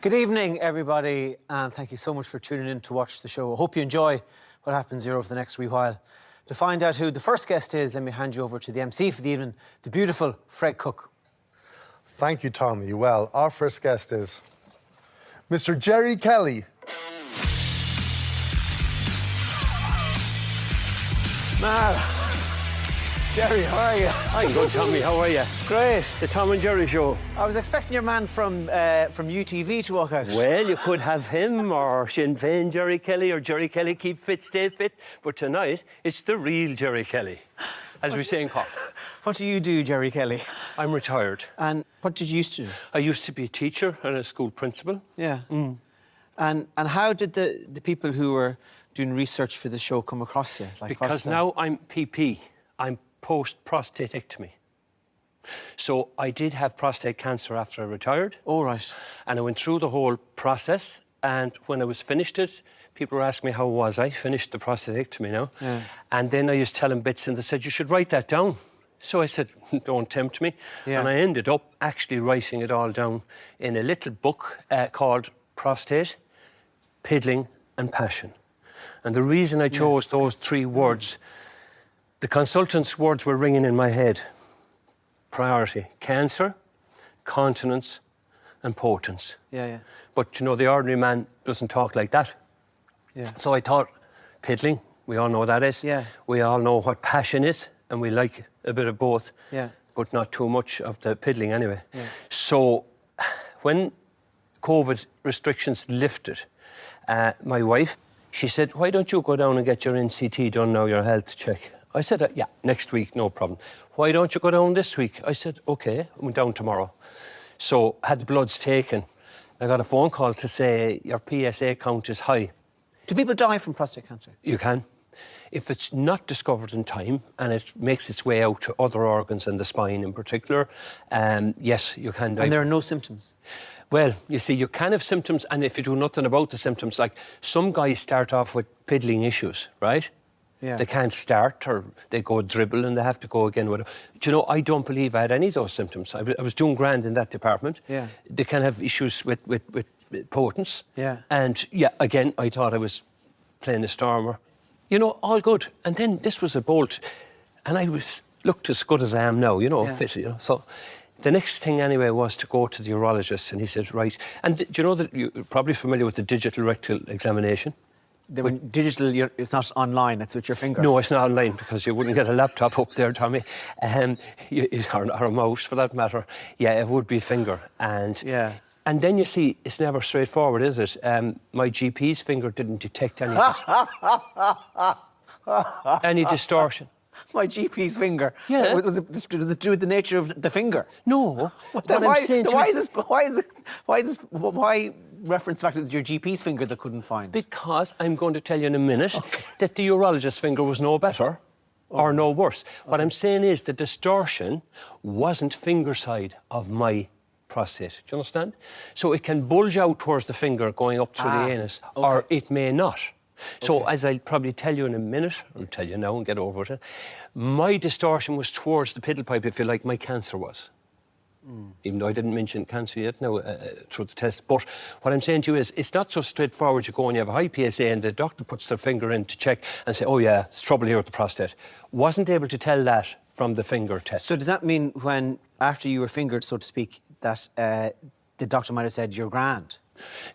Good evening, everybody, and thank you so much for tuning in to watch the show. I hope you enjoy what happens here over the next wee while. To find out who the first guest is, let me hand you over to the MC for the evening, the beautiful Fred Cook. Thank you, Tommy. Well, our first guest is Mr. Jerry Kelly. Jerry, how are you? I'm good, Tommy. How are you? Great. The Tom and Jerry Show. I was expecting your man from UTV to walk out. Well, you could have him or Sinn Féin Jerry Kelly or Jerry Kelly Keep Fit, Stay Fit. But tonight, it's the real Jerry Kelly, as we say in Cork. What do you do, Jerry Kelly? I'm retired. And what did you used to do? I used to be a teacher and a school principal. Yeah. And how did the people who were doing research for the show come across you? Like, Because now I'm PP. I'm post-prostatectomy. So I did have prostate cancer after I retired. Oh, right. And I went through the whole process. And when I was finished it, people were asking me how was I finished the prostatectomy now. Yeah. And then I used to tell them bits and they said, you should write that down. So I said, don't tempt me. Yeah. And I ended up actually writing it all down in a little book called Prostate, Piddling and Passion. And the reason I chose those three words, the consultant's words were ringing in my head. Priority, cancer, continence and potence. Yeah, yeah. But, you know, the ordinary man doesn't talk like that. Yeah. So I thought, piddling, we all know what that is. Yeah. We all know what passion is, and we like a bit of both. Yeah. But not too much of the piddling anyway. Yeah. So when COVID restrictions lifted, my wife, she said, why don't you go down and get your NCT done now, your health check? I said, yeah, next week, no problem. Why don't you go down this week? I said, OK, I went down tomorrow. So had the bloods taken. I got a phone call to say your PSA count is high. Do people die from prostate cancer? You can. If it's not discovered in time and it makes its way out to other organs and the spine in particular, yes, you can die. And there are no symptoms? Well, you see, you can have symptoms, and if you do nothing about the symptoms, like some guys start off with piddling issues, right? Yeah. They can't start, or they go dribble and they have to go again. Do you know, I don't believe I had any of those symptoms. I was doing grand in that department. Yeah. They can have issues with potence. Yeah. And, yeah, again, I thought I was playing a stormer. You know, all good. And then this was a bolt, and I looked as good as I am now, you know, fit, you know. So the next thing anyway was to go to the urologist, and he said, right. And do you know that you're probably familiar with the digital rectal examination? When digital, it's not online, it's with your finger. No, it's not online because you wouldn't get a laptop up there, Tommy, or a mouse for that matter. Yeah, it would be finger. And then you see, it's never straightforward, is it? My GP's finger didn't detect any any distortion. My GP's finger? Yeah. Was it to do with the nature of the finger? No. Why reference the fact that it was your GP's finger that couldn't find? Because I'm going to tell you in a minute that the urologist's finger was no better or no worse. What I'm saying is the distortion wasn't finger side of my prostate. Do you understand? So it can bulge out towards the finger going up through the anus, or it may not. So as I'll probably tell you in a minute, I'll tell you now and get over it, my distortion was towards the piddle pipe, if you like, my cancer was. Even though I didn't mention cancer yet now through the test. But what I'm saying to you is, it's not so straightforward. You go and you have a high PSA and the doctor puts their finger in to check and say, oh yeah, it's trouble here with the prostate. Wasn't able to tell that from the finger test. So does that mean when, after you were fingered, so to speak, that the doctor might have said, you're grand?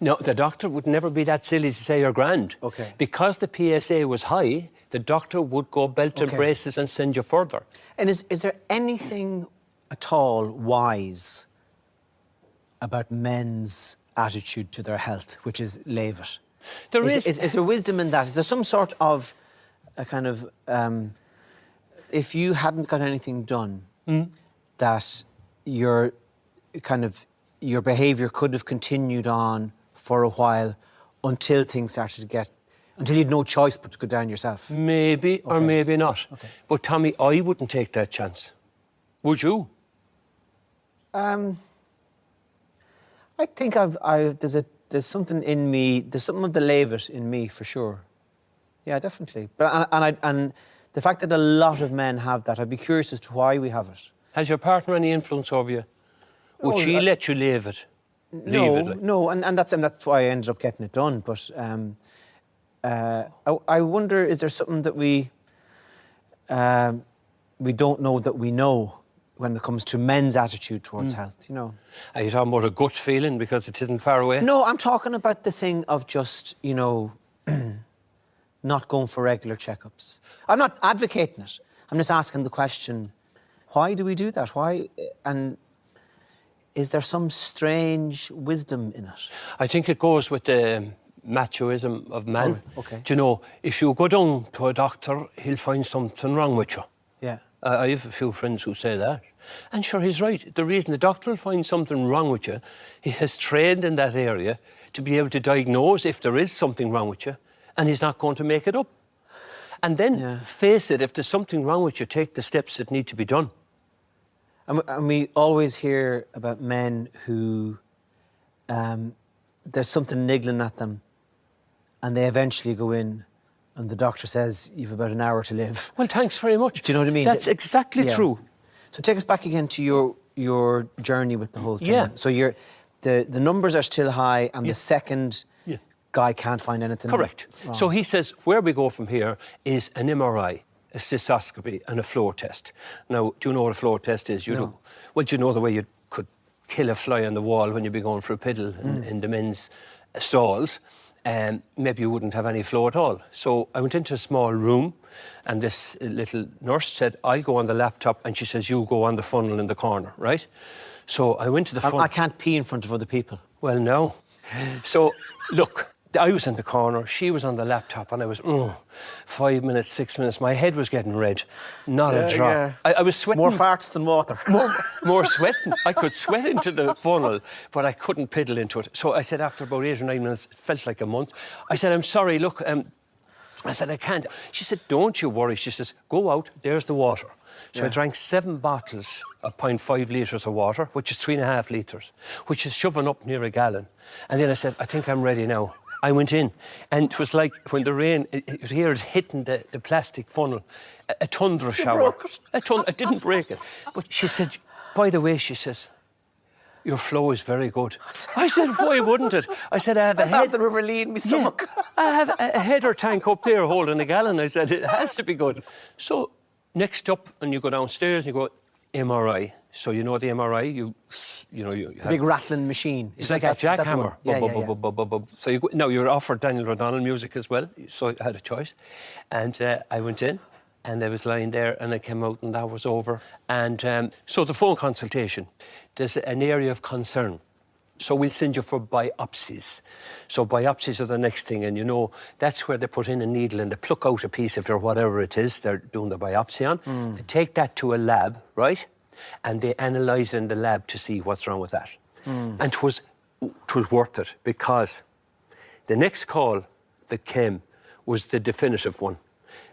No, the doctor would never be that silly to say you're grand. Okay. Because the PSA was high, the doctor would go belt and braces and send you further. And is there anything at all wise about men's attitude to their health, which is leave it? There is. Is there wisdom in that? Is there some sort of a kind of, if you hadn't got anything done, that your behaviour could have continued on for a while until things started to get, until you had no choice but to go down yourself? Maybe or maybe not. But Tommy, I wouldn't take that chance. Would you? I think there's something in me. There's something of the Leavitt in me for sure. Yeah, definitely. But and the fact that a lot of men have that, I'd be curious as to why we have it. Has your partner any influence over you? Would she let you leave it? Leave it. No, and that's why I ended up getting it done. But I wonder, is there something that we don't know that we know when it comes to men's attitude towards health? You know. Are you talking about a gut feeling because it isn't far away? No, I'm talking about the thing of just, you know, not going for regular checkups. I'm not advocating it. I'm just asking the question, why do we do that? Why? And is there some strange wisdom in it? I think it goes with the machoism of man. Oh, okay. Do you know, if you go down to a doctor, he'll find something wrong with you. Yeah. I have a few friends who say that. And sure, he's right. The reason the doctor will find something wrong with you, he has trained in that area to be able to diagnose if there is something wrong with you, and he's not going to make it up. And then face it, if there's something wrong with you, take the steps that need to be done. And we always hear about men who there's something niggling at them, and they eventually go in and the doctor says, you've about an hour to live. Well, thanks very much. Do you know what I mean? That's exactly true. So take us back again to your journey with the whole thing. Yeah. So the numbers are still high, and the second guy can't find anything. Correct. wrong. So he says, where we go from here is an MRI, a cystoscopy, and a floor test. Now, do you know what a floor test is? You do. Well, do you know the way you could kill a fly on the wall when you'd be going for a piddle in the men's stalls? Maybe you wouldn't have any flow at all. So I went into a small room, and this little nurse said, I'll go on the laptop, and she says, you go on the funnel in the corner, right? So I went to the funnel. I can't pee in front of other people. Well, no. So, look, I was in the corner, she was on the laptop, and I was, 5 minutes, 6 minutes. My head was getting red. Not a drop. Yeah. I was sweating. More farts than water. More sweating. I could sweat into the funnel, but I couldn't piddle into it. So I said, after about 8 or 9 minutes, it felt like a month. I said, I'm sorry, look, I said, I can't. She said, don't you worry. She says, go out, there's the water. So I drank 7 bottles of 0.5 litres of water, which is 3.5 litres, which is shoving up near a gallon. And then I said, I think I'm ready now. I went in, and it was like when the rain, it here is hitting the plastic funnel, a thunder shower. Broke it. I didn't break it. But she said, by the way, she says, your flow is very good. I said, why wouldn't it? I said, I have a head... the River Lee in my stomach. I have a header tank up there holding a gallon. I said, it has to be good. So next up, and you go downstairs and you go, MRI. So you know the MRI, you know you have... Big rattling machine. It's like a jackhammer. Yeah. So now you're offered Daniel O'Donnell music as well, so I had a choice. And I went in, and I was lying there, and I came out, and that was over. And so the phone consultation, there's an area of concern. So we'll send you for biopsies. So biopsies are the next thing, and you know, that's where they put in a needle and they pluck out a piece of your whatever it is they're doing the biopsy on. They take that to a lab, right? And they analyse in the lab to see what's wrong with that. And it was worth it, because the next call that came was the definitive one.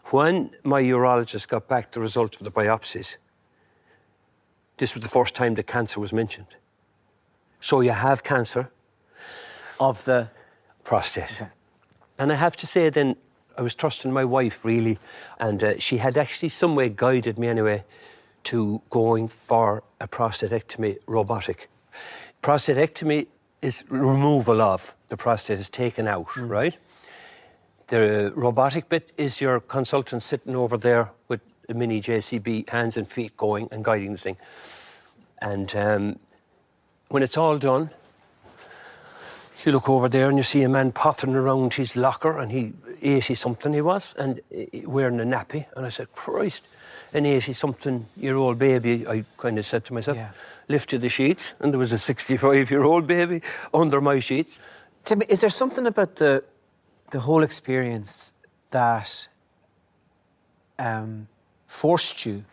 When my urologist got back the result of the biopsies, this was the first time that cancer was mentioned. So you have cancer Of the... prostate. Okay. And I have to say then, I was trusting my wife really, and she had actually some way guided me anyway to going for a prostatectomy robotic. Prostatectomy is removal of the prostate, is taken out, right? The robotic bit is your consultant sitting over there with a mini JCB, hands and feet going and guiding the thing. And when it's all done, you look over there and you see a man pottering around his locker, and he 80-something he was, and wearing a nappy. And I said, Christ, an 80-something-year-old baby. I kind of said to myself, lifted the sheets, and there was a 65-year-old baby under my sheets. Tell me, is there something about the whole experience that forced you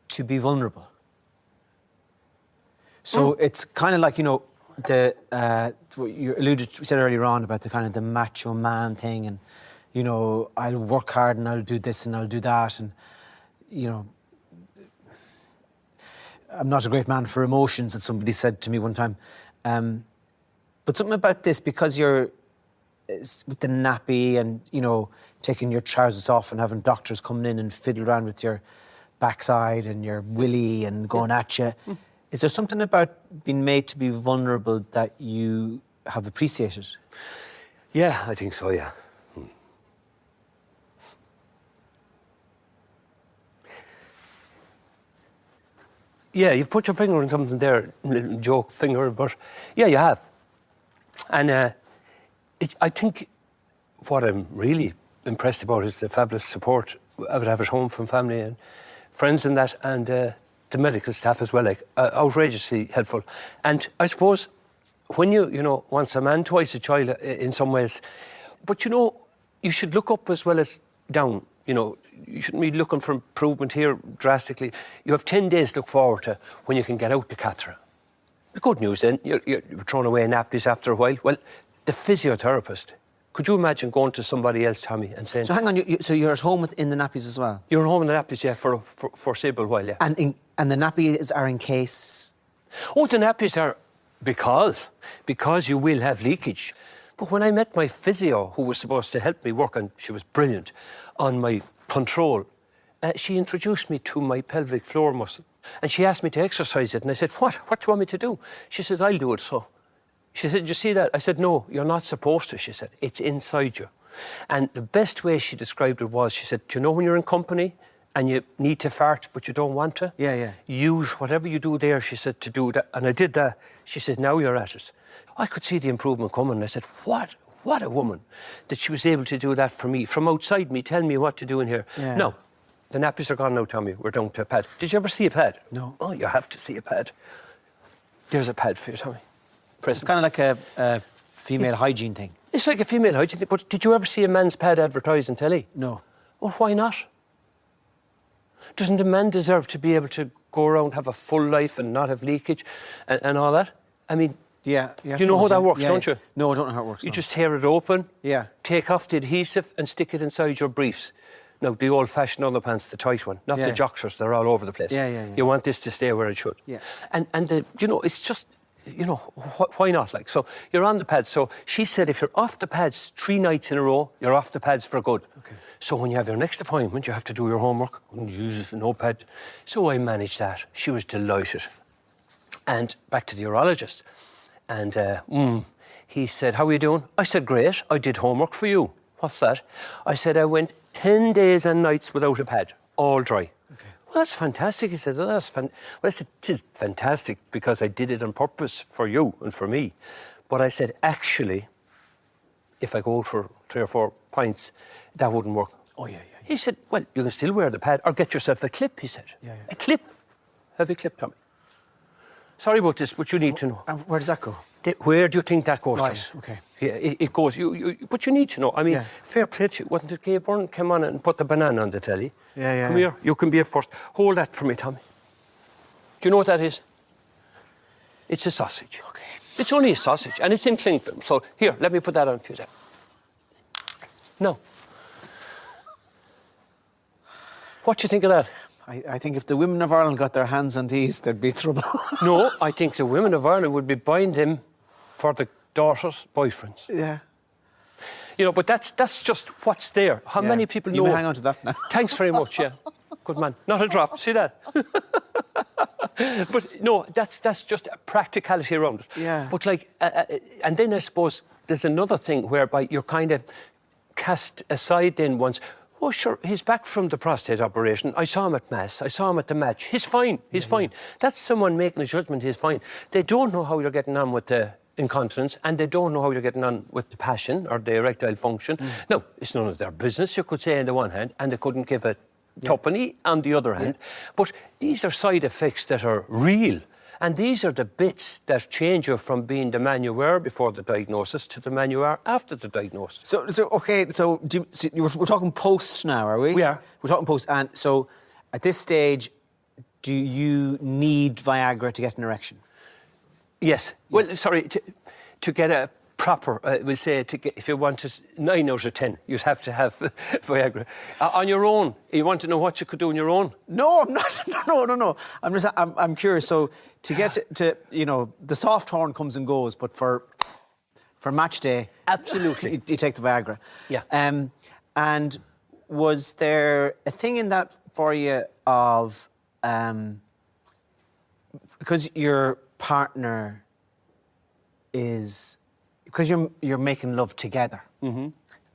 to be vulnerable? So it's kind of like, you know, you said earlier on about the kind of the macho man thing, and, you know, I'll work hard and I'll do this and I'll do that, and, you know, I'm not a great man for emotions, that somebody said to me one time. But something about this, because you're with the nappy and, you know, taking your trousers off and having doctors coming in and fiddle around with your backside and your willy and going at you. Is there something about being made to be vulnerable that you have appreciated? Yeah, I think so, yeah. Yeah, you've put your finger on something there, little joke finger, but yeah, you have. And I think what I'm really impressed about is the fabulous support I would have at home from family and friends and that, and the medical staff as well, like outrageously helpful. And I suppose when you once a man, twice a child in some ways, but you should look up as well as down. You shouldn't be looking for improvement here drastically. You have 10 days to look forward to when you can get out the catheter. The good news then, you're throwing away nappies after a while. Well, the physiotherapist, could you imagine going to somebody else, Tommy, and saying... So hang on, so you're at home in the nappies as well? You're at home in the nappies, yeah, for a foreseeable while, yeah. And the nappies are in case... Oh, the nappies are because you will have leakage. But when I met my physio, who was supposed to help me work, and she was brilliant, on my control, she introduced me to my pelvic floor muscle. And she asked me to exercise it. And I said, what do you want me to do? She said, I'll do it. So she said, you see that? I said, no, you're not supposed to. She said, it's inside you. And the best way she described it was, she said, do you know when you're in company and you need to fart, but you don't want to? Yeah. Use whatever you do there, she said, to do that. And I did that. She said, now you're at it. I could see the improvement coming. I said, what a woman that she was able to do that for me, from outside me, telling me what to do in here. Yeah. No, the nappies are gone now, Tommy. We're down to a pad. Did you ever see a pad? No. Oh, you have to see a pad. There's a pad for you, Tommy. It's kind of like a female hygiene thing. It's like a female hygiene thing, but did you ever see a man's pad advertised on telly? No. Well, why not? Doesn't a man deserve to be able to go around, have a full life and not have leakage and all that? I mean... Yeah. You know how that works, don't you? No, I don't know how it works. You just tear it open, take off the adhesive and stick it inside your briefs. Now, the old-fashioned underpants, the tight one, not the jocksters, they're all over the place. Yeah. You want this to stay where it should. Yeah. And it's just, why not? Like, so you're on the pads. So she said if you're off the pads 3 nights in a row, you're off the pads for good. Okay. So when you have your next appointment, you have to do your homework and use a notepad. So I managed that. She was delighted. And back to the urologist. And he said, how are you doing? I said, great. I did homework for you. What's that? I said, I went 10 days and nights without a pad, all dry. Okay. Well, that's fantastic. He said, well, I said, it is fantastic because I did it on purpose for you and for me. But I said, actually, if I go out for 3 or 4 pints, that wouldn't work. Oh, yeah. He said, well, you can still wear the pad or get yourself a clip, he said. Yeah. A clip. Have a clip, Tommy. Sorry about this, but you need to know. And where does that go? Where do you think that goes? Right, okay. Yeah, it goes. But you need to know. I mean, fair play to you. Wasn't it Gay Byrne came on and put the banana on the telly? Yeah. Come here. You can be at first. Hold that for me, Tommy. Do you know what that is? It's a sausage. Okay. It's only a sausage, and it's in cling film. So here, let me put that on for you. No. What do you think of that? I think if the women of Ireland got their hands on these, there'd be trouble. No, I think the women of Ireland would be buying them for the daughters' boyfriends. Yeah. But that's just what's there. How many people know? You may hang on to that now. Thanks very much, yeah. Good man. Not a drop. See that? But no, that's just a practicality around it. Yeah. But and then I suppose there's another thing whereby you're kind of cast aside then once. Oh, sure, he's back from the prostate operation. I saw him at Mass. I saw him at the match. He's fine. He's fine. That's someone making a judgment. He's fine. They don't know how you're getting on with the incontinence, and they don't know how you're getting on with the passion or the erectile function. Now, it's none of their business, you could say, on the one hand, and they couldn't give a tuppenny on the other hand. But these are side effects that are real. And these are the bits that change you from being the man you were before the diagnosis to the man you are after the diagnosis. So we're talking post now, are we? We are. We're talking post. And so at this stage, do you need Viagra to get an erection? Yes. Well, sorry, to get a proper, we'll say, if you want 9 out of 10, you'd have to have Viagra. On your own, you want to know what you could do on your own? No, I'm not. No. I'm curious. So to get to, the soft horn comes and goes, but for match day, absolutely, you take the Viagra. Yeah. And was there a thing in that for you of? because your partner is, because you're making love together,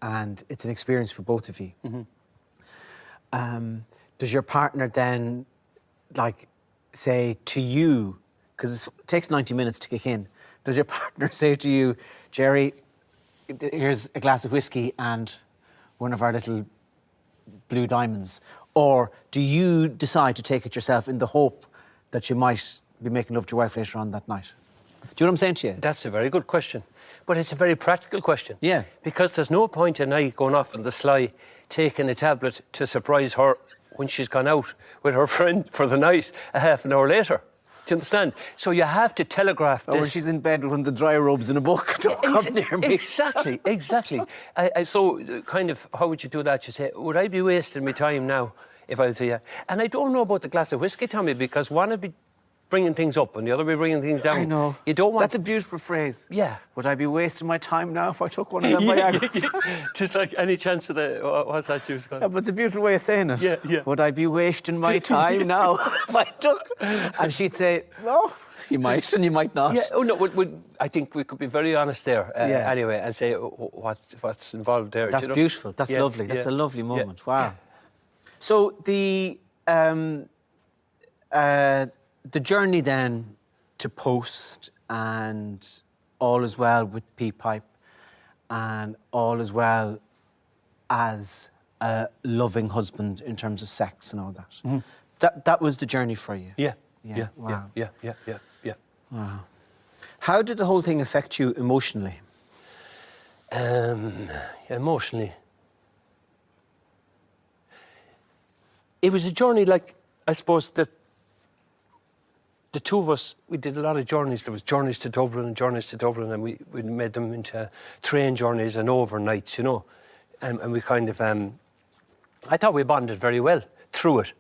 and it's an experience for both of you. Does your partner then, like, say to you, because it takes 90 minutes to kick in, does your partner say to you, Jerry, here's a glass of whiskey and one of our little blue diamonds? Or do you decide to take it yourself in the hope that you might be making love to your wife later on that night? Do you know what I'm saying to you? That's a very good question. But it's a very practical question. Yeah. Because there's no point in I going off on the sly, taking a tablet to surprise her when she's gone out with her friend for the night a half an hour later. Do you understand? So you have to telegraph this. Or when she's in bed with one of the dry robes in a book. Don't come near me. Exactly, exactly. So kind of, how would you do that? You say, would I be wasting my time now if I was here? And I don't know about the glass of whiskey, Tommy, because one would be bringing things up and the other would be bringing things down. I know. You don't want... That's a beautiful phrase. Yeah. Would I be wasting my time now if I took one of them Viagra's? Just like any chance of the... What's that juice called? Yeah, but it's a beautiful way of saying it. Yeah, yeah. Would I be wasting my time now if I took... And she'd say, well, you might and you might not. Yeah, oh no, I think we could be very honest there anyway and say what's involved there. That's you know? beautiful. That's lovely. That's a lovely moment. Wow. So the journey then to post and all is well with P-Pipe and all is well as a loving husband in terms of sex and all that. That was the journey for you. Yeah. Wow. Yeah. Wow. How did the whole thing affect you emotionally? Emotionally, it was a journey. Like, I suppose that the two of us, we did a lot of journeys. There was journeys to Dublin and we made them into train journeys and overnights, you know. And we kind of, I thought we bonded very well through it.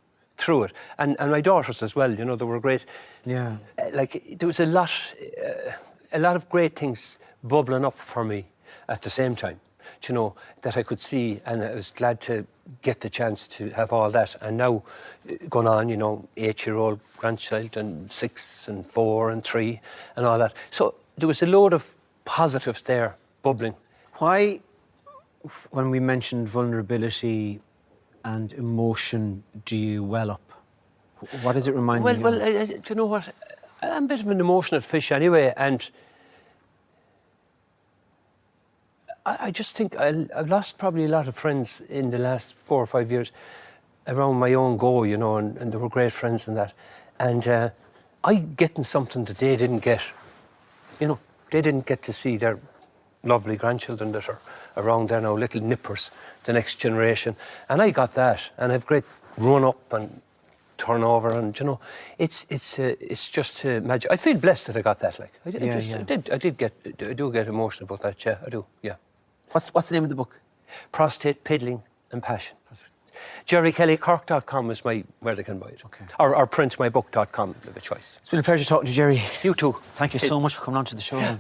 And my daughters as well, you know, they were great. Yeah. Like, there was a lot of great things bubbling up for me at the same time, you know, that I could see, and I was glad to get the chance to have all that. And now, going on, you know, 8-year-old grandchild and 6 and 4 and 3 and all that. So there was a load of positives there bubbling. Why, when we mentioned vulnerability and emotion, do you well up? What does it remind you of? Well, do you know what? I'm a bit of an emotional fish anyway, and I just think I've lost probably a lot of friends in the last 4 or 5 years around my own go, you know, and they were great friends and that. And I'm getting something that they didn't get. You know, they didn't get to see their lovely grandchildren that are around there now, little nippers, the next generation. And I got that, and I've great run up and turnover, and you know, it's just magic. I feel blessed that I got that. Like, I do get emotional about that. Yeah, I do. Yeah. What's the name of the book? Prostate, Piddling and Passion. JerryKellyCork.com is where they can buy it. Okay. Or printmybook.com of a choice. It's been a pleasure talking to you, Jerry. You too. Thank you so much for coming on to the show. Yeah.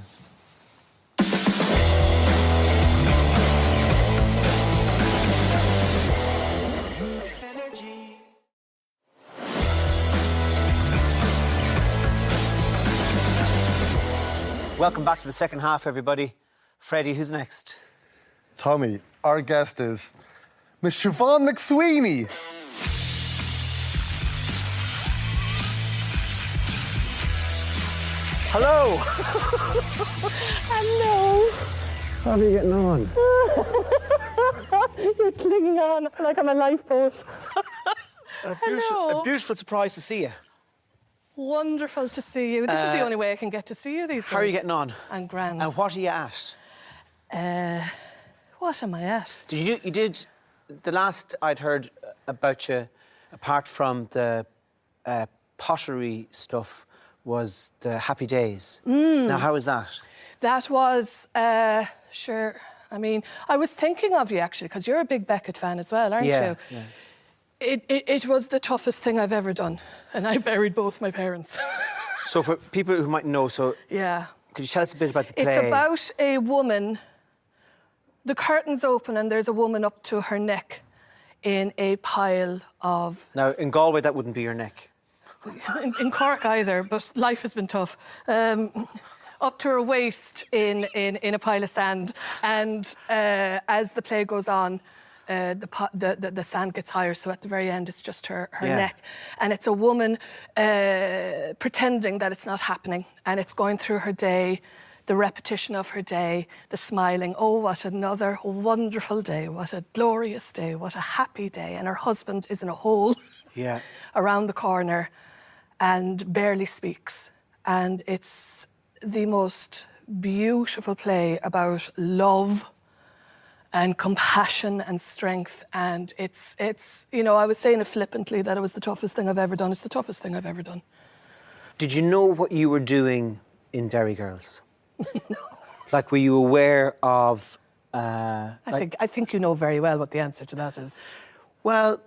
Welcome back to the second half, everybody. Freddie, who's next? Tommy, our guest is Miss Siobhan McSweeney. Hello. Hello. How are you getting on? You're clinging on like I'm a lifeboat. A beautiful surprise to see you. Wonderful to see you. This is the only way I can get to see you these days. How are you getting on? I'm grand. And what are you at? What am I at? You did the last I'd heard about you, apart from the pottery stuff, was the Happy Days. Now, how is that? That was, sure. I mean, I was thinking of you actually, because you're a big Beckett fan as well, aren't you? Yeah. It was the toughest thing I've ever done, and I buried both my parents. So for people who might know, Yeah. could you tell us a bit about the play? It's about a woman. The curtains open and there's a woman up to her neck in a pile of... Now, in Galway, that wouldn't be your neck. in Cork either, but life has been tough. Up to her waist in a pile of sand, and as the play goes on, the sand gets higher, so at the very end it's just her neck, and it's a woman pretending that it's not happening, and it's going through her day, the repetition of her day, the smiling. Oh, what another wonderful day, what a glorious day, what a happy day. And her husband is in a hole around the corner and barely speaks, and it's the most beautiful play about love and compassion and strength. And it's you know, I was saying it flippantly that it was the toughest thing I've ever done. It's the toughest thing I've ever done. Did you know what you were doing in Derry Girls? No. Like, were you aware of... I think you know very well what the answer to that is. Well...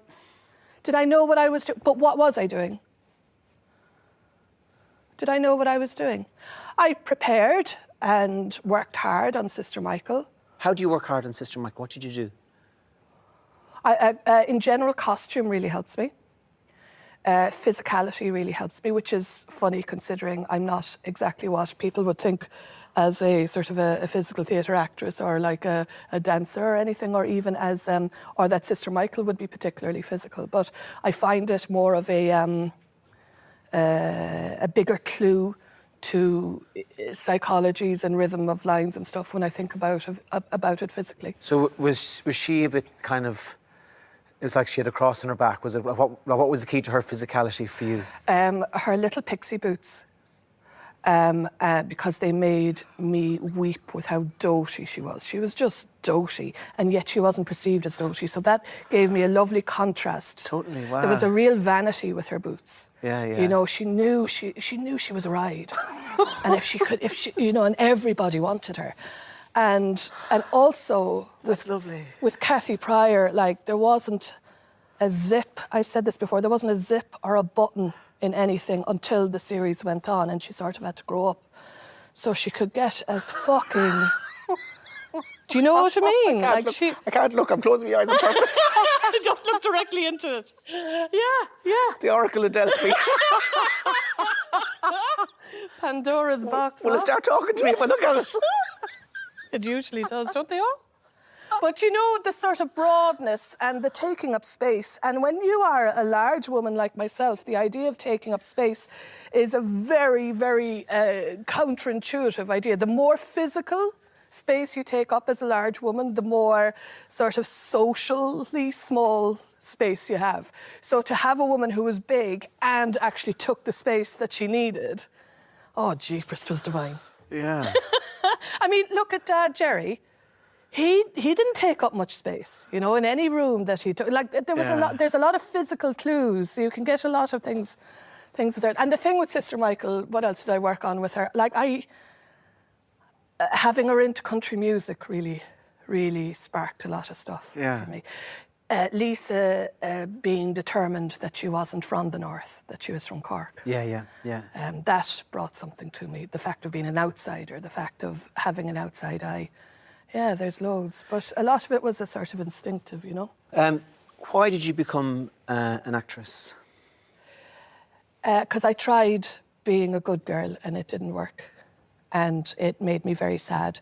Did I know what I was doing? But what was I doing? Did I know what I was doing? I prepared and worked hard on Sister Michael. How do you work hard on Sister Michael? What did you do? In general, costume really helps me. Physicality really helps me, which is funny considering I'm not exactly what people would think as a sort of a physical theatre actress or like a dancer or anything, or even as, or that Sister Michael would be particularly physical. But I find it more of a bigger clue to psychologies and rhythm of lines and stuff when I think about it physically. So was she a bit kind of... It was like she had a cross on her back. Was it what was the key to her physicality for you? Her little pixie boots, because they made me weep with how doty she was. She was just doty, and yet she wasn't perceived as doty. So that gave me a lovely contrast. Totally, wow. There was a real vanity with her boots. Yeah, yeah. You know, she knew she was a ride, and if she, you know, and everybody wanted her. And also, that's lovely. With Kathy Pryor, like, there wasn't a zip. I've said this before. There wasn't a zip or a button in anything until the series went on, and she sort of had to grow up, so she could get as fucking. Do you know what I mean? I can't look. I'm closing my eyes on purpose. Don't look directly into it. Yeah. The Oracle of Delphi. Pandora's box. Will it start talking to me if I look at it? It usually does, don't they all? But you know, the sort of broadness and the taking up space. And when you are a large woman like myself, the idea of taking up space is a very, very counterintuitive idea. The more physical space you take up as a large woman, the more sort of socially small space you have. So to have a woman who was big and actually took the space that she needed, oh, jeepers, it was divine. Yeah. I mean, look at Jerry. He didn't take up much space, you know, in any room that he took. Like, there was there's a lot of physical clues. So you can get a lot of things there. And the thing with Sister Michael, what else did I work on with her? Like, having her into country music really sparked a lot of stuff for me. Lisa being determined that she wasn't from the north, that she was from Cork. Yeah. That brought something to me. The fact of being an outsider, the fact of having an outside eye. Yeah, there's loads. But a lot of it was a sort of instinctive, you know. Why did you become an actress? Because I tried being a good girl and it didn't work. And it made me very sad.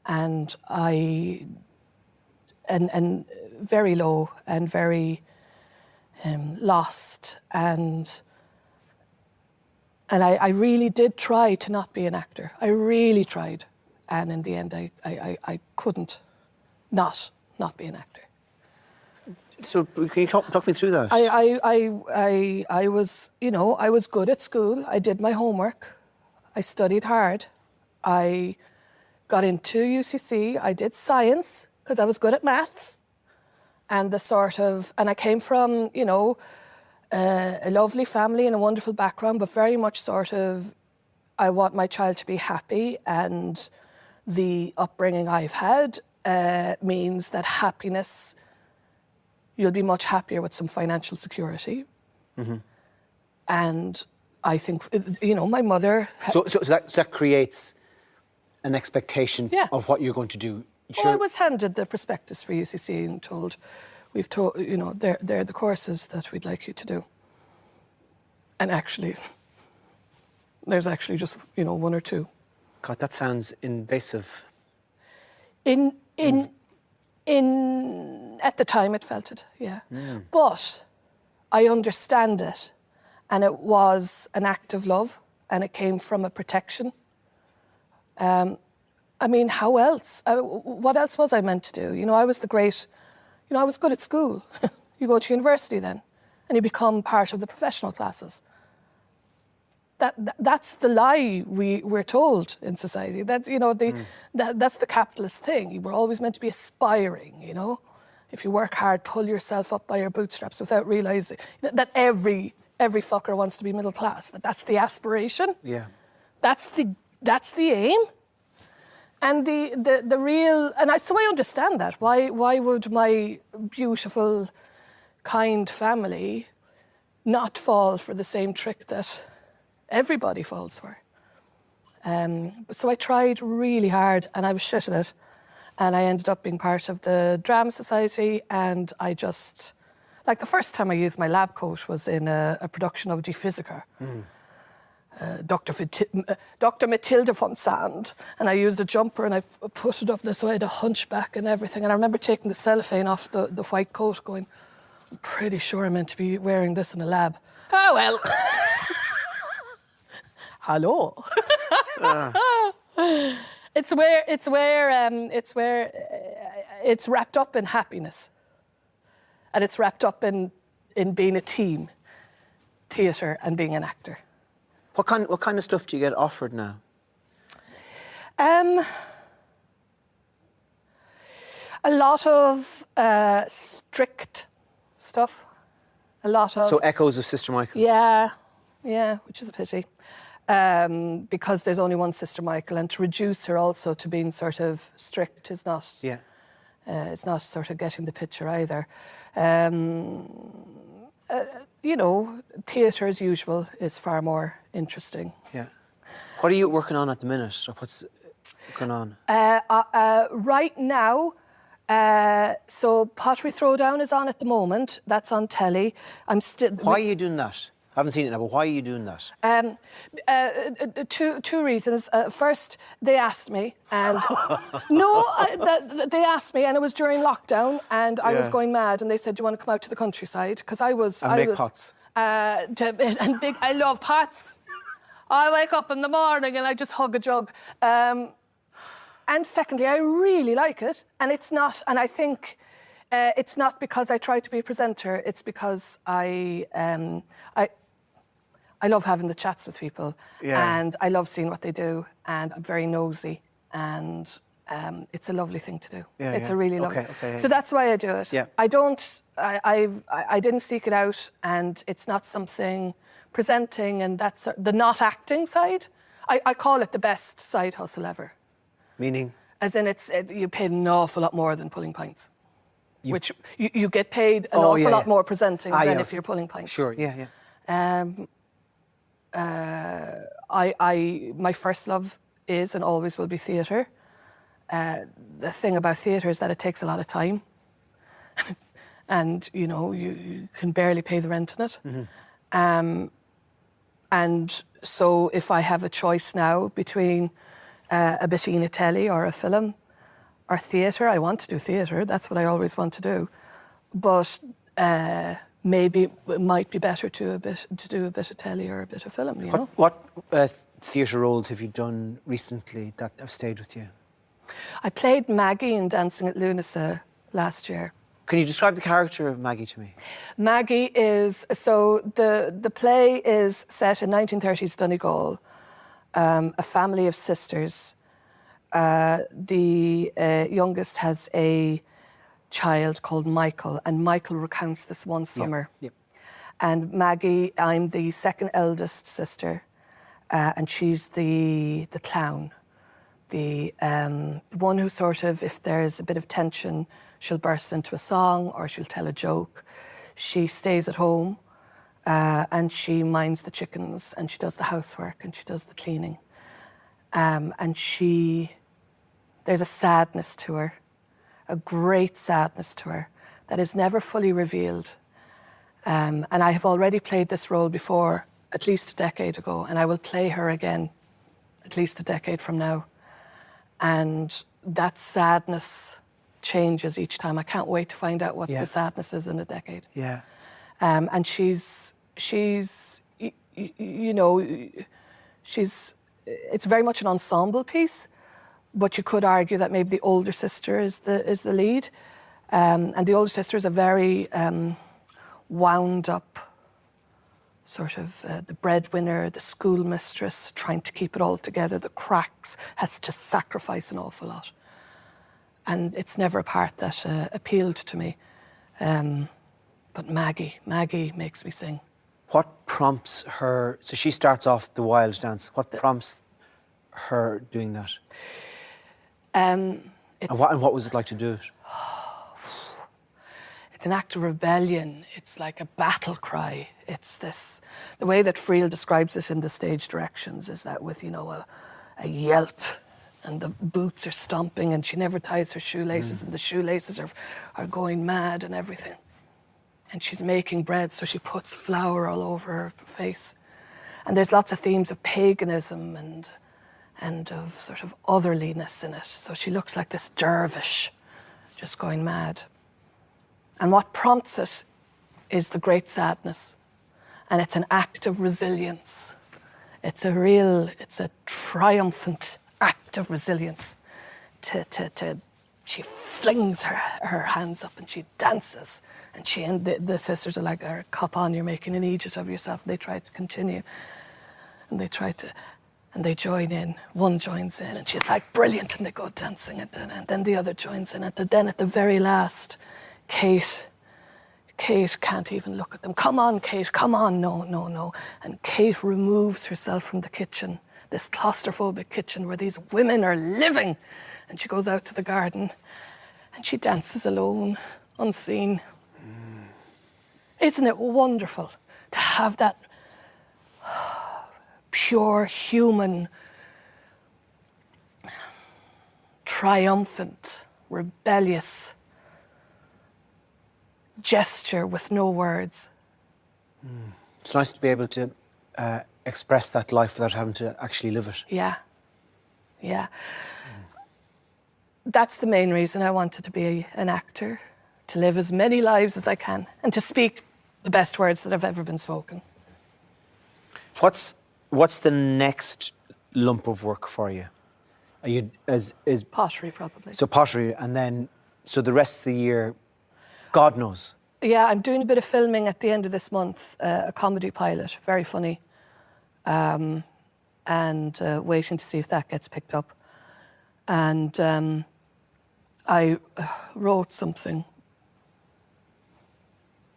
And and very low and very lost. And I really did try to not be an actor. I really tried. And in the end, I couldn't not be an actor. So can you talk me through that? I was, you know, I was good at school. I did my homework. I studied hard. I got into UCC. I did science because I was good at maths. And I came from, you know, a lovely family and a wonderful background, but very much sort of, I want my child to be happy, and the upbringing I've had means that happiness, you'll be much happier with some financial security. Mm-hmm. And I think, you know, my mother... So that creates an expectation of what you're going to do. Sure. Well, I was handed the prospectus for UCC and told, you know, they're the courses that we'd like you to do. And actually, there's actually just, one or two. God, that sounds invasive. At the time it felt it, yeah. But I understand it, and it was an act of love, and it came from a protection. I mean, how else? What else was I meant to do? I was I was good at school. You go to university then, and you become part of the professional classes. That's the lie we're told in society. That's that's the capitalist thing. We're always meant to be aspiring. If you work hard, pull yourself up by your bootstraps without realising that every fucker wants to be middle class. That's the aspiration. Yeah. That's the aim. And the real, so I understand that. Why would my beautiful, kind family not fall for the same trick that everybody falls for? So I tried really hard, and I was shit at it. And I ended up being part of the Drama Society, and I just, the first time I used my lab coat was in a production of Die Physiker. Dr. Matilda von Sand, and I used a jumper and I put it up this way, the hunchback and everything. And I remember taking the cellophane off the white coat, going, I'm pretty sure I'm meant to be wearing this in a lab. Oh well. Hello. It's wrapped up in happiness, and it's wrapped up in being a team, theatre and being an actor. What kind of stuff do you get offered now? A lot of strict stuff. A lot of... So echoes of Sister Michael? Yeah, which is a pity. Because there's only one Sister Michael, and to reduce her also to being sort of strict is not... Yeah. It's not sort of getting the picture either. Theatre as usual is far more interesting. Yeah. What are you working on at the minute? Or what's going on? Right now, so Pottery Throwdown is on at the moment. That's on telly. I'm still. Why are you doing that? I haven't seen it now, but why are you doing that? Two reasons. First, they asked me, and they asked me, and it was during lockdown, and I was going mad, and they said, "Do you want to come out to the countryside?" Because I was pots. I love pots. I wake up in the morning and I just hug a jug. And secondly, I really like it, and it's not. And I think it's not because I try to be a presenter. It's because I love having the chats with people, and I love seeing what they do, and I'm very nosy, and it's a lovely thing to do. It's a really lovely. Okay, so that's why I do it. Yeah. I didn't seek it out, and it's not something presenting, and that's the not acting side. I call it the best side hustle ever. Meaning? As in, you paid an awful lot more than pulling pints. Which you get paid an awful lot more presenting than if you're pulling pints. Sure, yeah. My first love is and always will be theatre. The thing about theatre is that it takes a lot of time. And, you can barely pay the rent in it. Mm-hmm. And so if I have a choice now between a Bettina telly or a film or theatre, I want to do theatre. That's what I always want to do. But maybe it might be better to do a bit of telly or a bit of film, you know? What theatre roles have you done recently that have stayed with you? I played Maggie in Dancing at Lunasa last year. Can you describe the character of Maggie to me? Maggie is... So the play is set in 1930s Donegal, a family of sisters. The youngest has a child called Michael, and Michael recounts this one summer. Yep. And Maggie, I'm the second eldest sister, and she's the clown, the one who sort of, if there's a bit of tension, she'll burst into a song or she'll tell a joke. She stays at home, and she minds the chickens, and she does the housework, and she does the cleaning. And there's a sadness to her, a great sadness to her that is never fully revealed. And I have already played this role before at least a decade ago, and I will play her again at least a decade from now. And that sadness changes each time. I can't wait to find out what the sadness is in a decade. Yeah. And she's, you know, it's very much an ensemble piece, but you could argue that maybe the older sister is the lead. And the older sister is a very wound up sort of the breadwinner, the schoolmistress, trying to keep it all together, the cracks, has to sacrifice an awful lot. And it's never a part that appealed to me. But Maggie makes me sing. What prompts her, so she starts off the wild dance, what prompts her doing that? And what was it like to do it? It's an act of rebellion. It's like a battle cry. It's this, the way that Friel describes it in the stage directions is that with, you know, a yelp, and the boots are stomping, and she never ties her shoelaces, and the shoelaces are going mad and everything. And she's making bread, so she puts flour all over her face. And there's lots of themes of paganism and of sort of otherliness in it. So she looks like this dervish, just going mad. And what prompts it is the great sadness. And it's an act of resilience. It's a triumphant act of resilience. She flings her hands up and she dances. And the sisters are like, cop on, you're making an Egypt of yourself. And they try to continue. And they join in. One joins in and she's like, brilliant. And they go dancing. And then the other joins in. And then at the very last, Kate can't even look at them. Come on, Kate, come on. No. And Kate removes herself from the kitchen, this claustrophobic kitchen where these women are living. And she goes out to the garden and she dances alone, unseen. Isn't it wonderful to have that pure human, triumphant, rebellious gesture with no words? It's nice to be able to express that life without having to actually live it. Yeah. That's the main reason I wanted to be an actor, to live as many lives as I can and to speak the best words that have ever been spoken. What's the next lump of work for you? Are you is Pottery, probably. So pottery, and then so the rest of the year, God knows. Yeah, I'm doing a bit of filming at the end of this month, a comedy pilot, very funny, and waiting to see if that gets picked up. And I wrote something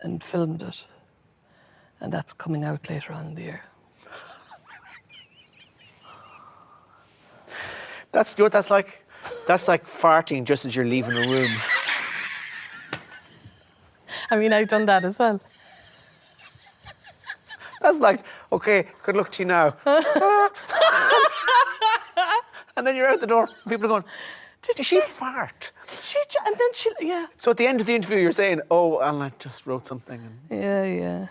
and filmed it, and that's coming out later on in the year. That's like farting just as you're leaving a room. I mean, I've done that as well. That's like, okay, good luck to you now. And then you're out the door, and people are going, did she fart? And then she, yeah. So at the end of the interview, you're saying, oh, and I just wrote something. Yeah,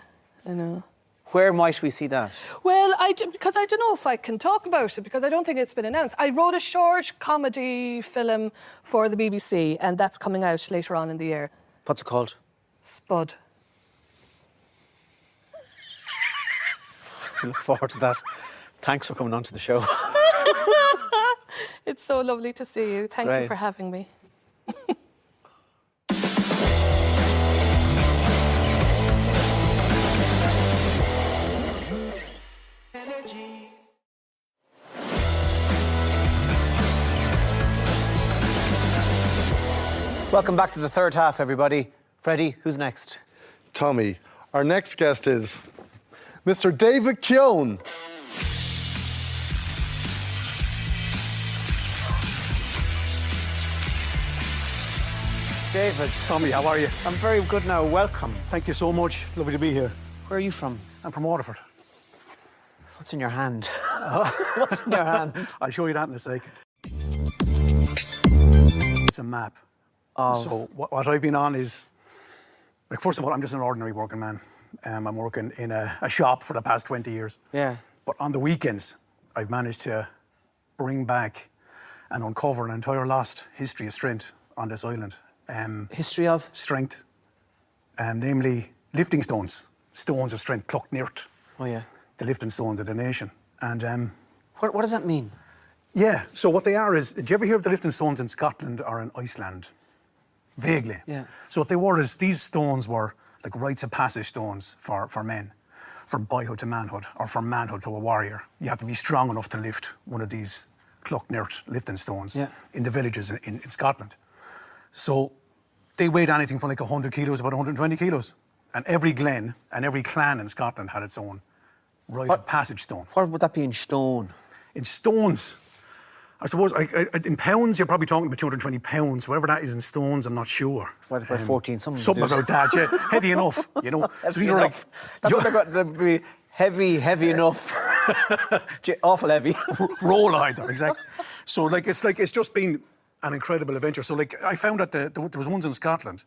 I know. Where might we see that? Well, because I don't know if I can talk about it, because I don't think it's been announced. I wrote a short comedy film for the BBC, and that's coming out later on in the year. What's it called? Spud. I look forward to that. Thanks for coming on to the show. It's so lovely to see you. Thank you Great. for having me. Welcome back to the third half, everybody. Freddie, who's next? Tommy, our next guest is Mr. David Keown. David. Tommy, how are you? I'm very good now. Welcome. Thank you so much. Lovely to be here. Where are you from? I'm from Waterford. What's in your hand? What's in your hand? I'll show you that in a second. It's a map. So what I've been on is, like, first of all, I'm just an ordinary working man. I'm working in a shop for the past 20 years. Yeah. But on the weekends, I've managed to bring back and uncover an entire lost history of strength on this island. History of? Strength, namely lifting stones, stones of strength plucked near it. Oh, yeah. The lifting stones of the nation. And What does that mean? yeah, so what they are is, did you ever hear of the lifting stones in Scotland or in Iceland? Vaguely. Yeah. So what they were is, these stones were like rites of passage stones for men, from boyhood to manhood, or from manhood to a warrior. You have to be strong enough to lift one of these clock-neart lifting stones in the villages in Scotland. So they weighed anything from like 100 kilos, about 120 kilos. And every glen and every clan in Scotland had its own rite of passage stone. What would that be in stone? In stones, I suppose, in pounds, you're probably talking about 220 pounds. Whatever that is in stones, I'm not sure. About 14 something. Something about that, yeah. Heavy enough, you know. So you're like, That's what they're going to be. Heavy enough. Awful heavy. roll either, exactly. So it's just been an incredible adventure. So like, I found that there was ones in Scotland,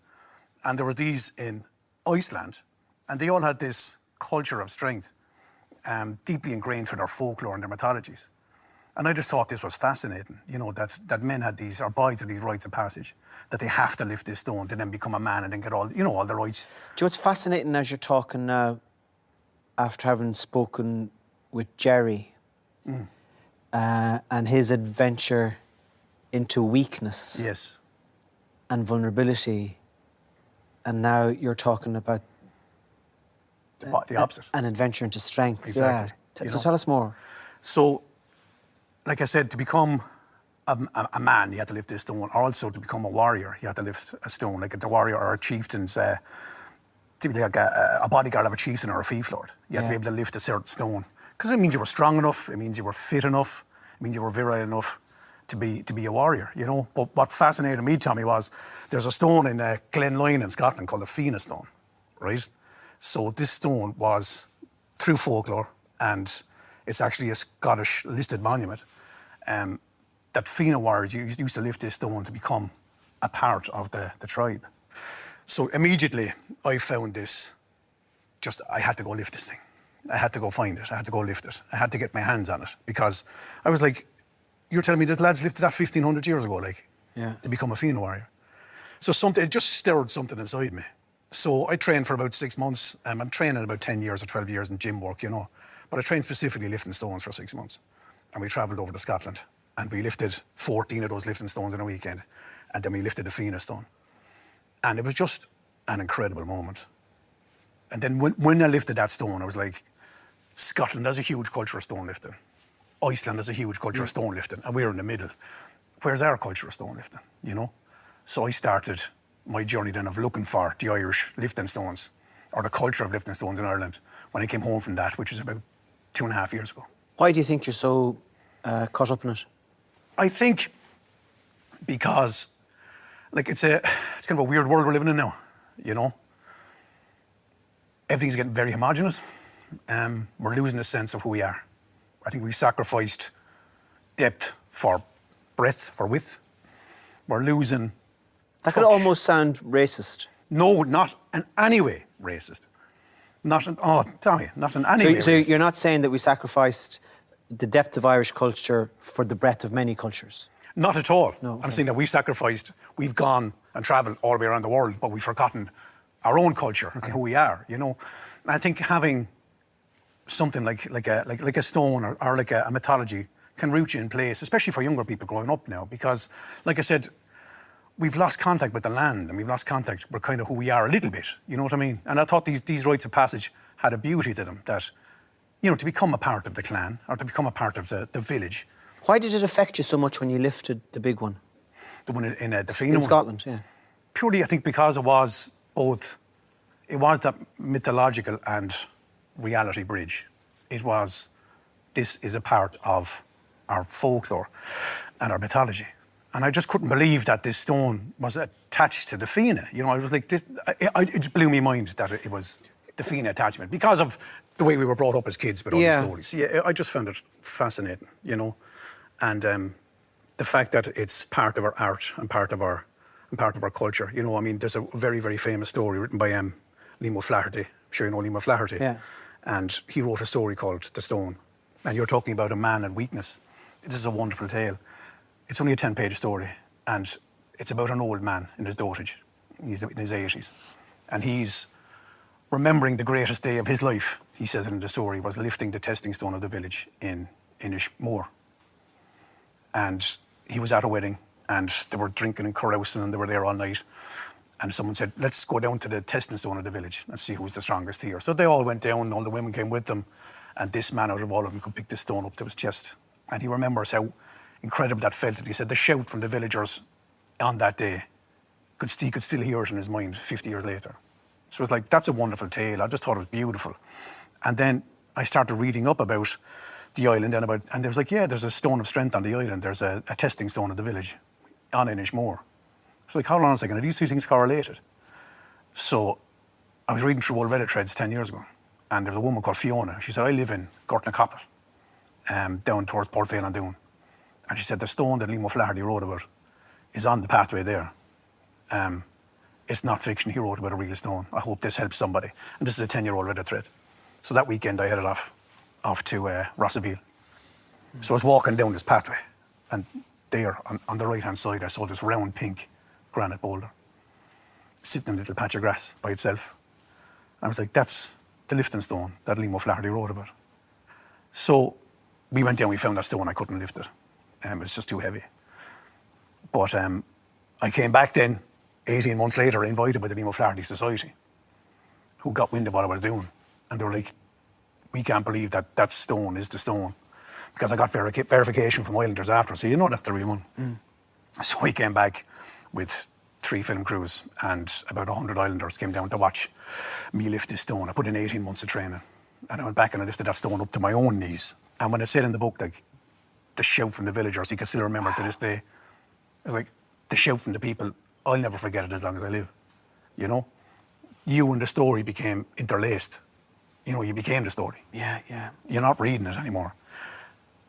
and there were these in Iceland, and they all had this culture of strength, deeply ingrained through their folklore and their mythologies. And I just thought this was fascinating, you know, that men had these, or boys had these rites of passage, that they have to lift this stone to then become a man and then get all, you know, all the rights. Do you know what's fascinating as you're talking now, after having spoken with Jerry and his adventure into weakness Yes. and vulnerability, and now you're talking about The opposite. an adventure into strength. Exactly. Yeah. You So know? tell us more. So, like I said, to become a man, you had to lift this stone. Also, to become a warrior, you had to lift a stone. Like the warrior or a chieftain's, typically like a bodyguard of a chieftain or a fief lord. You had to be able to lift a certain stone. Because it means you were strong enough, it means you were fit enough, it means you were virile enough to be a warrior, you know. But what fascinated me, Tommy, was there's a stone in Glenlyon in Scotland called the Fina stone, right? So this stone was, through folklore, and it's actually a Scottish listed monument, that Fina warriors used to lift this stone to become a part of the tribe. So immediately I found this, I had to go lift this thing. I had to go find it. I had to go lift it. I had to get my hands on it, because I was like, you're telling me that lads lifted that 1,500 years ago, like, to become a Fina warrior. So it just stirred something inside me. So I trained for about 6 months. I'm training about 10 years or 12 years in gym work, you know. But I trained specifically lifting stones for 6 months. And we travelled over to Scotland, and we lifted 14 of those lifting stones in a weekend. And then we lifted the Fina stone. And it was just an incredible moment. And then when I lifted that stone, I was like, Scotland has a huge culture of stone lifting. Iceland has a huge culture of stone lifting, and we're in the middle. Where's our culture of stone lifting, you know? So I started my journey then of looking for the Irish lifting stones, or the culture of lifting stones in Ireland, when I came home from that, which was about 2.5 years ago. Why do you think you're so caught up in it? I think because, like, it's kind of a weird world we're living in now, you know? Everything's getting very homogenous. We're losing a sense of who we are. I think we've sacrificed depth for breadth, for width. We're losing That touch. could almost sound racist. No, not in any way racist. Tommy, not in any way So racist. you're not saying that we sacrificed the depth of Irish culture for the breadth of many cultures? Not at all. No, I'm saying that we've gone and travelled all the way around the world, but we've forgotten our own culture and who we are, you know. And I think having something like a stone or like a mythology can root you in place, especially for younger people growing up now, because, like I said, we've lost contact with the land, and we've lost contact with kind of who we are a little bit, you know what I mean? And I thought these rites of passage had a beauty to them, that, you know, to become a part of the clan, or to become a part of the village. Why did it affect you so much when you lifted the big one? The one in the Fina In one. Scotland, yeah. Purely, I think, because it was that mythological and reality bridge. This is a part of our folklore and our mythology. And I just couldn't believe that this stone was attached to the Fina. You know, I was like, it just blew my mind that it was the Fina attachment, because of the way we were brought up as kids with all these stories. Yeah, I just found it fascinating, you know. And the fact that it's part of our art and part of our culture. You know, I mean, there's a very, very famous story written by Liam O'Flaherty. I'm sure you know Liam O'Flaherty. Yeah. And he wrote a story called The Stone. And you're talking about a man and weakness. This is a wonderful tale. It's only a 10-page story, and it's about an old man in his dotage. He's in his 80s. And he's remembering the greatest day of his life, he says it in the story, was lifting the testing stone of the village in Inishmore. And he was at a wedding, and they were drinking and carousing, and they were there all night. And someone said, let's go down to the testing stone of the village and see who's the strongest here. So they all went down, all the women came with them, and this man out of all of them could pick the stone up to his chest. And he remembers how incredible that felt. And he said the shout from the villagers on that day, he could still hear it in his mind 50 years later. So it's like, that's a wonderful tale. I just thought it was beautiful. And then I started reading up about the island and there was like, yeah, there's a stone of strength on the island. There's a testing stone of the village on Inishmore. So like, hold on a second, are these two things correlated? So I was reading through old Reddit threads 10 years ago, and there was a woman called Fiona. She said, I live in Gortnacoppet, down towards Port Vale on Doon. And she said, the stone that Liam O'Flaherty wrote about is on the pathway there. It's not fiction, he wrote about a real stone. I hope this helps somebody. And this is a 10-year-old Reddit thread. So that weekend I headed off to Rossaville. So I was walking down this pathway, and there on the right-hand side I saw this round pink granite boulder sitting in a little patch of grass by itself. I was like, that's the lifting stone that Liam O'Flaherty wrote about. So we went down, we found that stone, I couldn't lift it. It was just too heavy. But I came back then, 18 months later, invited by the Liam O'Flaherty Society, who got wind of what I was doing. And they were like, we can't believe that that stone is the stone. Because I got verification from Islanders after, so you know that's the real one. So we came back with 3 film crews, and about 100 Islanders came down to watch me lift this stone. I put in 18 months of training, and I went back and I lifted that stone up to my own knees. And when it said in the book, like, the shout from the villagers, you can still remember to this day. It was like, the shout from the people, I'll never forget it as long as I live. You know? You and the story became interlaced. You know, you became the story. Yeah, yeah. You're not reading it anymore.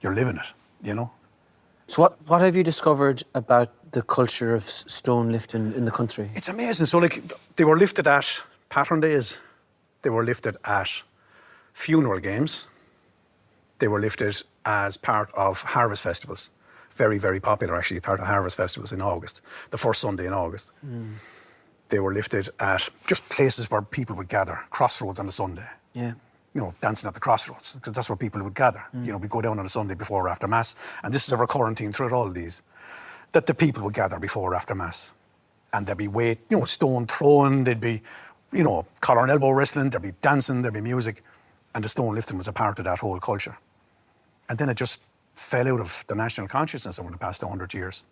You're living it, you know? So what have you discovered about the culture of stone lifting in the country? It's amazing. So, like, they were lifted at pattern days. They were lifted at funeral games. They were lifted as part of harvest festivals. Very, very popular, actually, part of harvest festivals in August, the first Sunday in August. They were lifted at just places where people would gather, crossroads on a Sunday. Yeah. You know, dancing at the crossroads, because that's where people would gather. You know, we go down on a Sunday before or after Mass, and this is a recurring theme throughout all of these, that the people would gather before or after Mass. And there'd be weight, you know, stone throwing, there'd be, you know, collar and elbow wrestling, there'd be dancing, there'd be music, and the stone lifting was a part of that whole culture. And then it just fell out of the national consciousness over the past 100 years,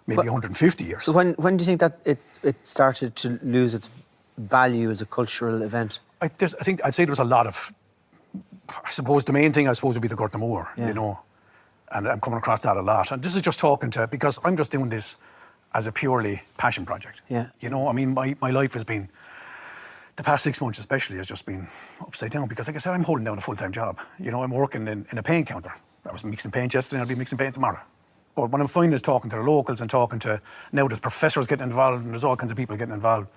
maybe 150 years. So when do you think that it started to lose its value as a cultural event? I think I'd say there was a lot of, I suppose the main thing would be the Gortna Moor, you know, and I'm coming across that a lot. And this is just talking to, because I'm just doing this as a purely passion project. Yeah. You know, I mean, my life has been, the past 6 months especially, has just been upside down because, like I said, I'm holding down a full-time job. You know, I'm working in a paint counter. I was mixing paint yesterday and I'll be mixing paint tomorrow. But what I'm finding is talking to the locals and talking to, now there's professors getting involved and there's all kinds of people getting involved.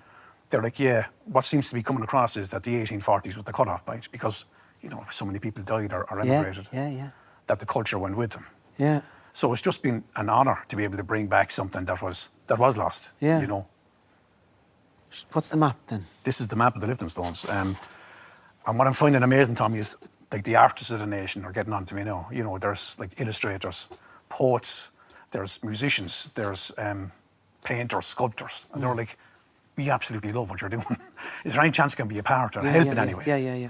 They're like, yeah, what seems to be coming across is that the 1840s was the cut-off point because, you know, so many people died or emigrated. Yeah. That the culture went with them. Yeah. So it's just been an honour to be able to bring back something that was lost. Yeah. You know. What's the map then? This is the map of the lifting stones. And what I'm finding amazing, Tommy, is like the artists of the nation are getting on to me now. You know, there's like illustrators, poets, there's musicians, there's painters, sculptors, and they're like, we absolutely love what you're doing. Is there any chance I can be a part or help in any way? Yeah.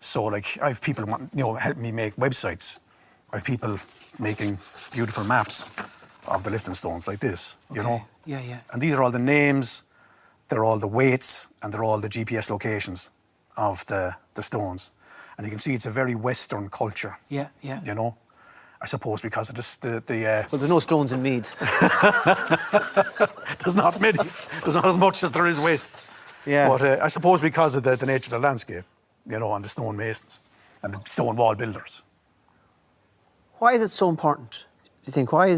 So, like, I have people helping me make websites. I have people making beautiful maps of the lifting stones like this, you know? Yeah. And these are all the names, they're all the weights, and they're all the GPS locations of the stones. And you can see it's a very Western culture. Yeah. You know? I suppose because of Well, there's no stones in Meath. there's not many. There's not as much as there is west. Yeah. But I suppose because of the nature of the landscape, you know, and the stone masons and the stone wall builders. Why is it so important, do you think? Why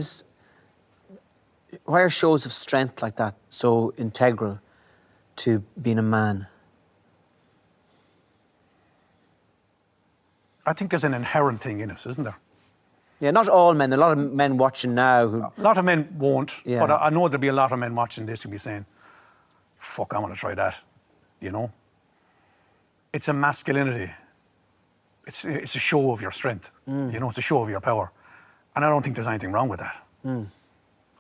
are shows of strength like that so integral to being a man? I think there's an inherent thing in us, isn't there? Yeah, not all men. A lot of men watching now who... A lot of men won't, Yeah. but I know there'll be a lot of men watching this who'll be saying, fuck, I want to try that, you know? It's a masculinity. It's a show of your strength, you know, it's a show of your power. And I don't think there's anything wrong with that.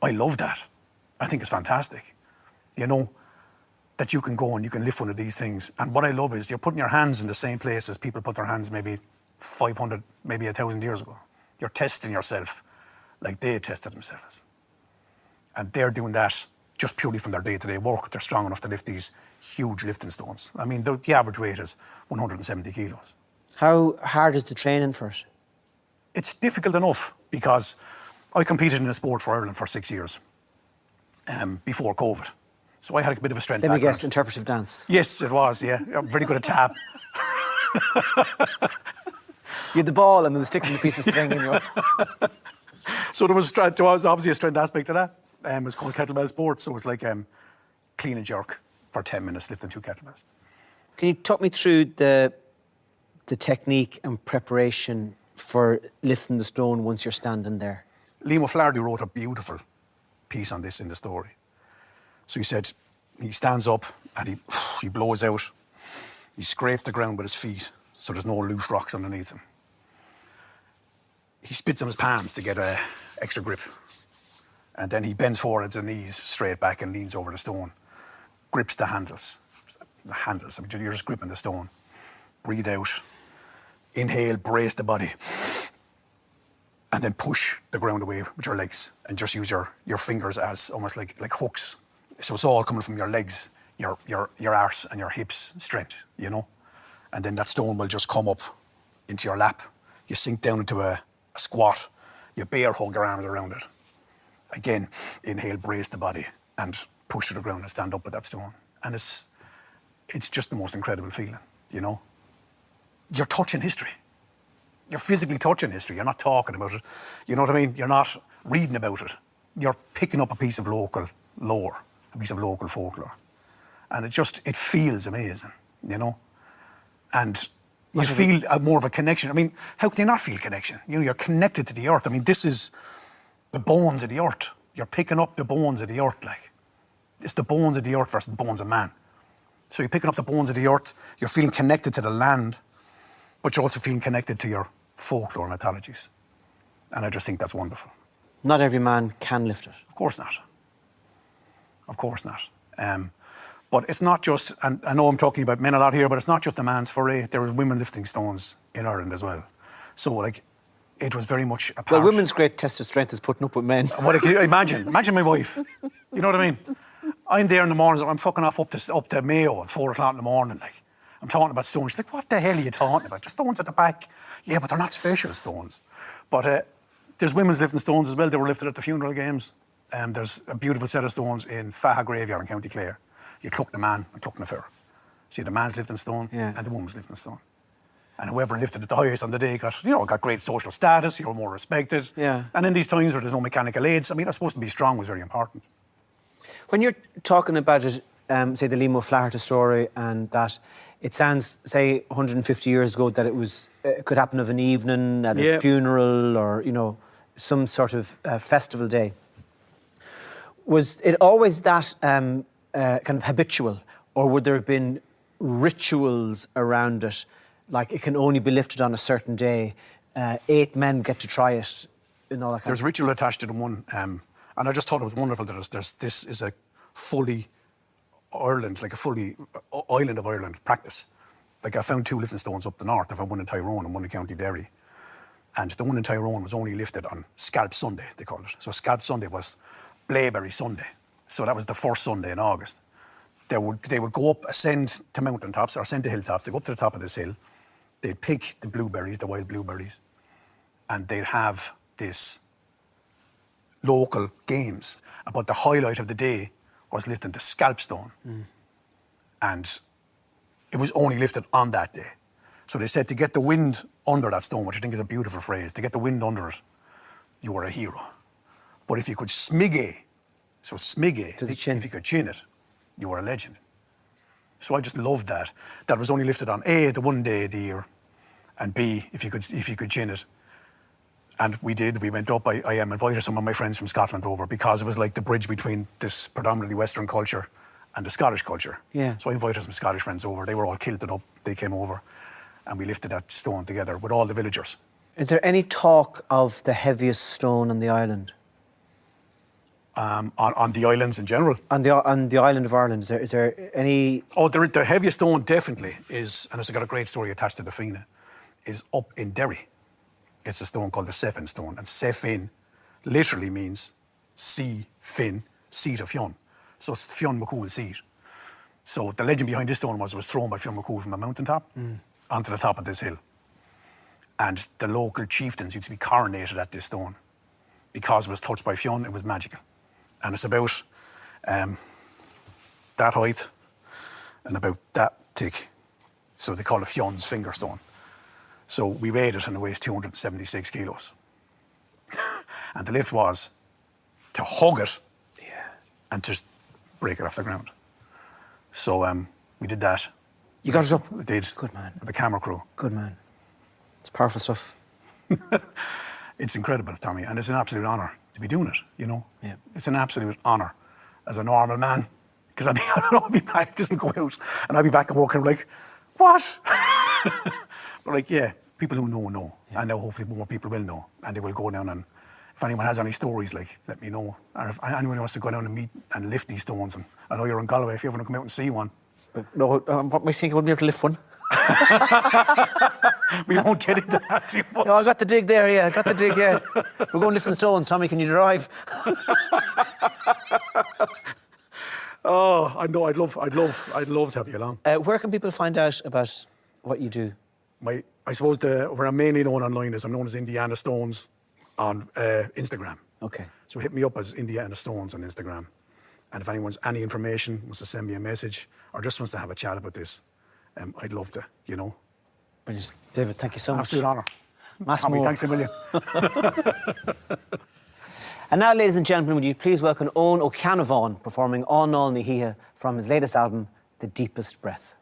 I love that. I think it's fantastic, you know, that you can go and you can lift one of these things. And what I love is you're putting your hands in the same place as people put their hands maybe 500, maybe 1,000 years ago. You're testing yourself like they tested themselves. And they're doing that just purely from their day-to-day work. They're strong enough to lift these huge lifting stones. I mean, the average weight is 170 kilos. How hard is the training for it? It's difficult enough because I competed in a sport for Ireland for 6 years before COVID. So I had a bit of a strength Let me background. guess, interpretive dance. Yes, it was, yeah. I'm very good at tap. You had the ball and then the stick and the piece of string in your... So there was obviously a strength aspect to that. It was called kettlebell sports. So it was like clean and jerk for 10 minutes, lifting 2 kettlebells. Can you talk me through the technique and preparation for lifting the stone once you're standing there? Liam O'Flaherty wrote a beautiful piece on this in the story. So he said he stands up and he blows out. He scrapes the ground with his feet so there's no loose rocks underneath him. He spits on his palms to get extra grip. And then he bends forward at the knees, straight back, and leans over the stone. Grips the handles. I mean, you're just gripping the stone. Breathe out. Inhale, brace the body. And then push the ground away with your legs. And just use your fingers as almost like hooks. So it's all coming from your legs, your arse and your hips strength, you know? And then that stone will just come up into your lap. You sink down into a squat. You bear hug your arms around it. Again, inhale, brace the body, and push to the ground and stand up with that stone. And it's just the most incredible feeling, you know? You're touching history. You're physically touching history. You're not talking about it. You know what I mean? You're not reading about it. You're picking up a piece of local lore, a piece of local folklore. And it feels amazing, you know? And you feel more of a connection. I mean, how can you not feel connection? You know, you're connected to the earth. I mean, this is the bones of the earth. You're picking up the bones of the earth, like. It's the bones of the earth versus the bones of man. So you're picking up the bones of the earth, you're feeling connected to the land, but you're also feeling connected to your folklore mythologies. And I just think that's wonderful. Not every man can lift it. Of course not. Of course not. But it's not just, and I know I'm talking about men a lot here, but it's not just a man's foray. There was women lifting stones in Ireland as well. So, like, it was very much a part. Well, women's great test of strength is putting up with men. What can you imagine my wife. You know what I mean? I'm there in the mornings, I'm fucking off up to Mayo at 4 o'clock in the morning, like. I'm talking about stones. She's like, what the hell are you talking about? The stones at the back. Yeah, but they're not special stones. But there's women's lifting stones as well. They were lifted at the funeral games. There's a beautiful set of stones in Faha Graveyard in County Clare. You cluck the man and cluck the fair. See, the man's lifting stone and the woman's lifting stone. And whoever lifted it the highest on the day got great social status, you were more respected. Yeah. And in these times where there's no mechanical aids, I mean, that's supposed to be strong was very important. When you're talking about it, say the Liam O'Flaherty story, and that it sounds, say, 150 years ago that it could happen of an evening at a funeral or, you know, some sort of festival day. Was it always that kind of habitual, or would there have been rituals around it? Like it can only be lifted on a certain day. 8 men get to try it, and all that kind There's ritual attached to the one, and I just thought it was wonderful that this is a fully Ireland, like a fully island of Ireland practice. Like I found 2 lifting stones up the north. I found one in Tyrone and one in County Derry. And the one in Tyrone was only lifted on Scalp Sunday, they call it. So Scalp Sunday was Blaeberry Sunday. So that was the first Sunday in August. They would go up, ascend to mountaintops or ascend to hilltops. They go up to the top of this hill. They'd pick the blueberries, the wild blueberries, and they'd have this local games. But the highlight of the day was lifting the scalp stone. And it was only lifted on that day. So they said to get the wind under that stone, which I think is a beautiful phrase, to get the wind under it, you were a hero. But if you could smiggy, if you could chin it, you were a legend. So I just loved that. That was only lifted on the one day of the year. and B, if you could chin it. And we did. We went up. I invited some of my friends from Scotland over because it was like the bridge between this predominantly Western culture and the Scottish culture. Yeah. So I invited some Scottish friends over. They were all kilted up. They came over, and we lifted that stone together with all the villagers. Is there any talk of the heaviest stone on the island? On the islands in general. On the island of Ireland, is there any? Oh, the heaviest stone definitely is, and it's got a great story attached to the Fina, is up in Derry. It's a stone called the Sephine stone, and Sephine literally means sea fin, seat of Fionn. So it's Fionn McCool's seat. So the legend behind this stone was it was thrown by Fionn McCool from a mountaintop onto the top of this hill. And the local chieftains used to be coronated at this stone. Because it was touched by Fionn, it was magical. And it's about that height and about that thick. So they call it Fionn's finger stone. So we weighed it and it weighs 276 kilos. And the lift was to hug it and just break it off the ground. So we did that. You got it up? We did. Good man. With the camera crew. Good man. It's powerful stuff. It's incredible, Tommy, and it's an absolute honour to be doing it, you know? Yeah. It's an absolute honour as a normal man. Because I'll be back, it doesn't go out, and I'll be back and walking like, what? But like, yeah, people who know. Yeah. And now hopefully more people will know, and they will go down and if anyone has any stories, like, let me know. Or if anyone wants to go down and meet and lift these stones, and I know you're in Galway, if you ever want to come out and see one. But no, what am I saying? I wouldn't be able to lift one. We won't get into that too much. No, I got the dig there, yeah. We're going lifting stones. Tommy, can you drive? Oh, I know. I'd love to have you along. Where can people find out about what you do? I suppose where I'm mainly known online is I'm known as Indiana Stones on Instagram. Okay. So hit me up as Indiana Stones on Instagram. And if anyone's any information, wants to send me a message, or just wants to have a chat about this, I'd love to, you know. Brilliant. David, thank you so much. Absolute honour. Tommy, thanks a million. And now, ladies and gentlemen, would you please welcome Owen O'Canavon performing On All Nihia from his latest album, The Deepest Breath.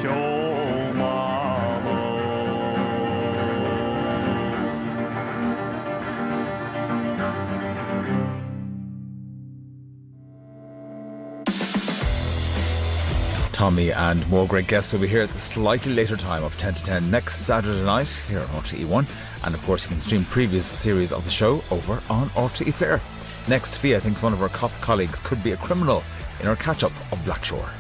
今日Tommy and more great guests will be here at the slightly later time of 10 to 10 next Saturday night here on RTE1. And of course, you can stream previous series of the show over on RTE Player. Next, Fia thinks one of her cop colleagues could be a criminal in her catch-up of Blackshore.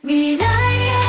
Mirai